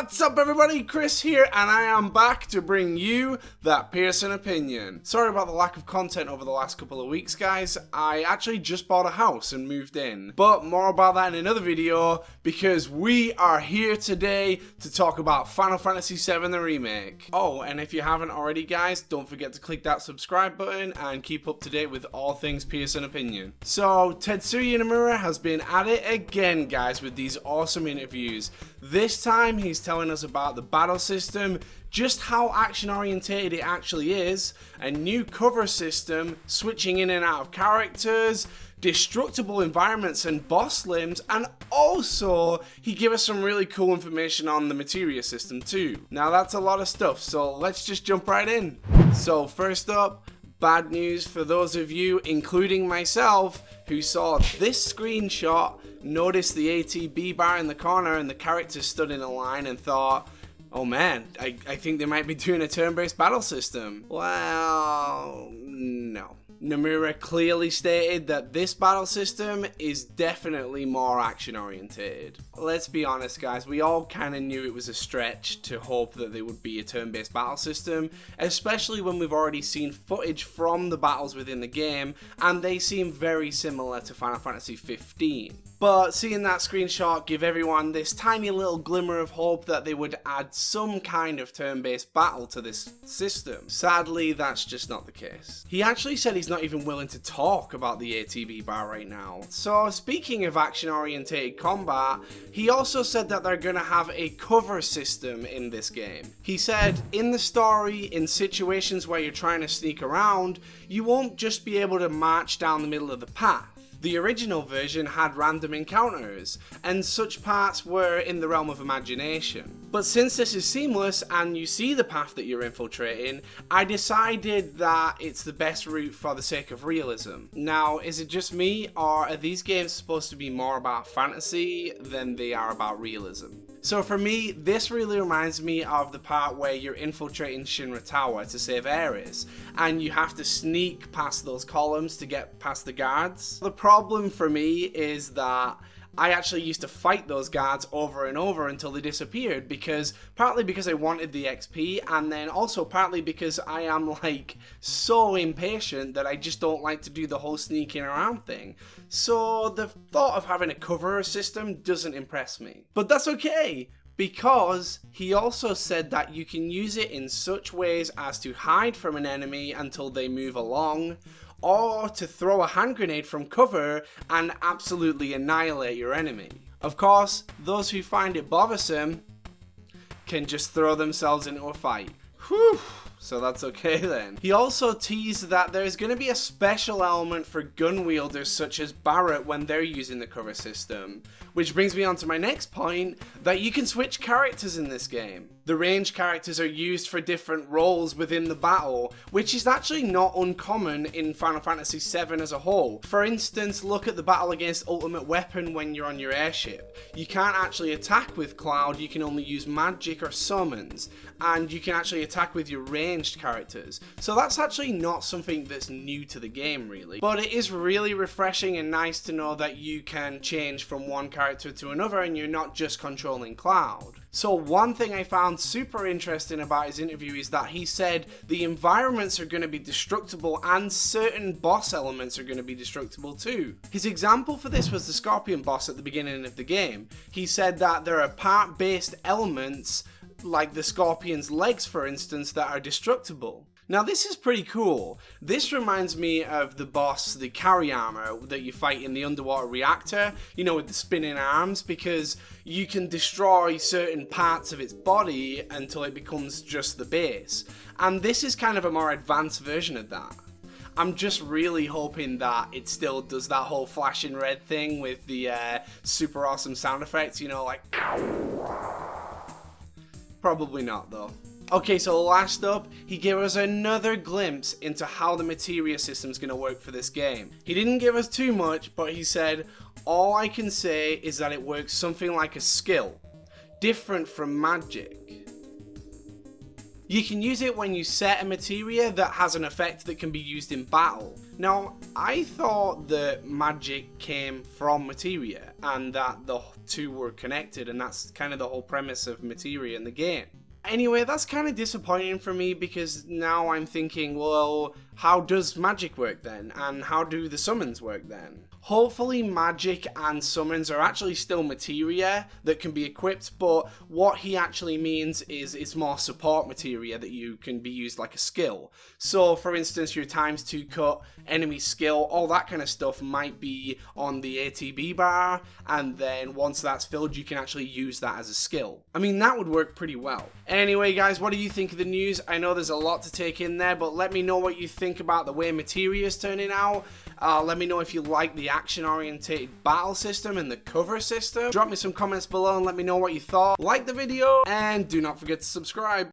What's up everybody, Chris here, and I am back to bring you that Pearson opinion. Sorry about the lack of content over the last couple of weeks, guys. I actually just bought a house and moved in, but more about that in another video, because we are here today to talk about Final Fantasy VII the Remake. Oh, and if you haven't already, guys, don't forget to click that subscribe button and keep up to date with all things Pearson opinion. So, Testuya Nomura has been at it again, guys, with these awesome interviews. This time, he's telling us about the battle system, just how action orientated it actually is, a new cover system, switching in and out of characters, destructible environments and boss limbs, and also he gave us some really cool information on the materia system too. Now that's a lot of stuff, so let's just jump right in. So first up, bad news for those of you, including myself, who saw this screenshot, noticed the ATB bar in the corner and the characters stood in a line and thought, oh man, I think they might be doing a turn-based battle system. Well, no. Nomura clearly stated that this battle system is definitely more action oriented. Let's be honest, guys, we all kind of knew it was a stretch to hope that there would be a turn-based battle system, especially when we've already seen footage from the battles within the game, and they seem very similar to Final Fantasy 15. But seeing that screenshot give everyone this tiny little glimmer of hope that they would add some kind of turn-based battle to this system. Sadly, that's just not the case. He actually said he's not even willing to talk about the ATB bar right now. So speaking of action-orientated combat, he also said that they're going to have a cover system in this game. He said, in the story, in situations where you're trying to sneak around, you won't just be able to march down the middle of the path. The original version had random encounters, and such parts were in the realm of imagination. But since this is seamless and you see the path that you're infiltrating, I decided that it's the best route for the sake of realism. Now, is it just me, or are these games supposed to be more about fantasy than they are about realism? So for me, this really reminds me of the part where you're infiltrating Shinra Tower to save Ares, and you have to sneak past those columns to get past the guards. The problem for me is that I actually used to fight those guards over and over until they disappeared, partly because I wanted the XP, and then also partly because I am like so impatient that I just don't like to do the whole sneaking around thing. So the thought of having a cover system doesn't impress me. But that's okay, because he also said that you can use it in such ways as to hide from an enemy until they move along, or to throw a hand grenade from cover and absolutely annihilate your enemy. Of course, those who find it bothersome can just throw themselves into a fight. Whew. So that's okay then. He also teased that there's going to be a special element for gun wielders such as Barrett when they're using the cover system. Which brings me on to my next point, that you can switch characters in this game. The ranged characters are used for different roles within the battle, which is actually not uncommon in Final Fantasy VII as a whole. For instance, look at the battle against Ultimate Weapon when you're on your airship. You can't actually attack with Cloud, you can only use magic or summons, and you can actually attack with your ranged characters. So that's actually not something that's new to the game really. But it is really refreshing and nice to know that you can change from one character to another and you're not just controlling Cloud. So one thing I found super interesting about his interview is that he said the environments are going to be destructible and certain boss elements are going to be destructible too. His example for this was the Scorpion boss at the beginning of the game. He said that there are part-based elements, like the Scorpion's legs for instance, that are destructible. Now this is pretty cool. This reminds me of the boss, the carry armor that you fight in the underwater reactor, you know, with the spinning arms, because you can destroy certain parts of its body until it becomes just the base. And this is kind of a more advanced version of that. I'm just really hoping that it still does that whole flashing red thing with the super awesome sound effects, you know, like... Probably not though. Okay, so last up, he gave us another glimpse into how the materia system is going to work for this game. He didn't give us too much, but he said, all I can say is that it works something like a skill, different from magic. You can use it when you set a materia that has an effect that can be used in battle. Now, I thought that magic came from materia and that the two were connected, and that's kind of the whole premise of materia in the game. Anyway, that's kind of disappointing for me because now I'm thinking, well, how does magic work then? And how do the summons work then? Hopefully magic and summons are actually still materia that can be equipped, but what he actually means is it's more support materia that you can be used like a skill. So for instance, your ×2 cut, enemy skill, all that kind of stuff might be on the ATB bar, and then once that's filled you can actually use that as a skill. I mean, that would work pretty well. Anyway guys, what do you think of the news? I know there's a lot to take in there, but let me know what you think about the way materia is turning out. Let me know if you like the action-orientated battle system and the cover system. Drop me some comments below and let me know what you thought. Like the video, and do not forget to subscribe.